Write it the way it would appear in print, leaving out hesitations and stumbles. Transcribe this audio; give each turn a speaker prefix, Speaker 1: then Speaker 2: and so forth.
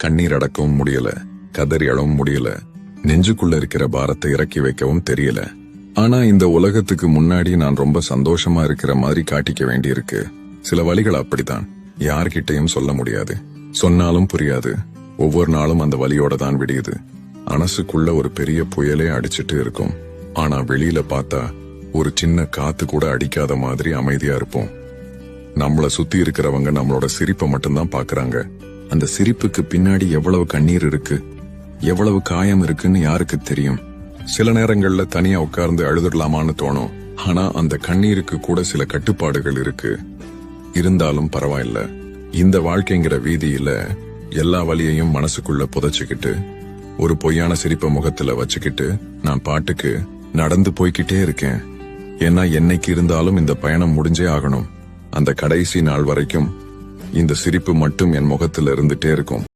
Speaker 1: கண்ணீர் அடக்கவும் முடியல, கதறி அழவும் முடியல, நெஞ்சுக்குள்ள இருக்கிற பாரத்தை இறக்கி வைக்கவும் தெரியல. ஆனா இந்த உலகத்துக்கு முன்னாடி நான் ரொம்ப சந்தோஷமா இருக்கிற மாதிரி காட்டிக்க வேண்டியிருக்கு. சில வழிகள் அப்படித்தான், யார்கிட்டையும் சொல்ல முடியாது, சொன்னாலும் புரியாது. ஒவ்வொரு நாளும் அந்த வலியோட தான் விடியுது. மனசுக்குள்ள ஒரு பெரிய புயலே அடிச்சிட்டு இருக்கும். ஆனா வெளியில பார்த்தா ஒரு சின்ன காத்து கூட அடிக்காத மாதிரி அமைதியா இருப்போம். நம்மள சுத்தி இருக்கிறவங்க நம்மளோட சிரிப்பை மட்டும்தான் பாக்குறாங்க. அந்த சிரிப்புக்கு பின்னாடி எவ்வளவு கண்ணீர் இருக்கு, எவ்வளவு காயம் இருக்குன்னு யாருக்கு தெரியும்? சில நேரங்கள்ல தனியா உட்கார்ந்து அழுதுடலாமான்னு தோணும். ஆனா அந்த கண்ணீருக்கு கூட சில கட்டுப்பாடுகள் இருக்கு. இருந்தாலும் பரவாயில்ல, இந்த வாழ்க்கைங்கிற வீதியில எல்லா வலியையும் மனசுக்குள்ள புதைச்சுக்கிட்டு ஒரு பொய்யான சிரிப்பை முகத்துல வச்சுக்கிட்டு நான் பாட்டுக்கு நடந்து போய்கிட்டே இருக்கேன். ஏன்னா என்னைக்கு இருந்தாலும் இந்த பயணம் முடிஞ்சே ஆகணும். அந்த கடைசி நாள் வரைக்கும் இந்த சிரிப்பு மட்டும் என் முகத்துல இருந்துட்டே இருக்கும்.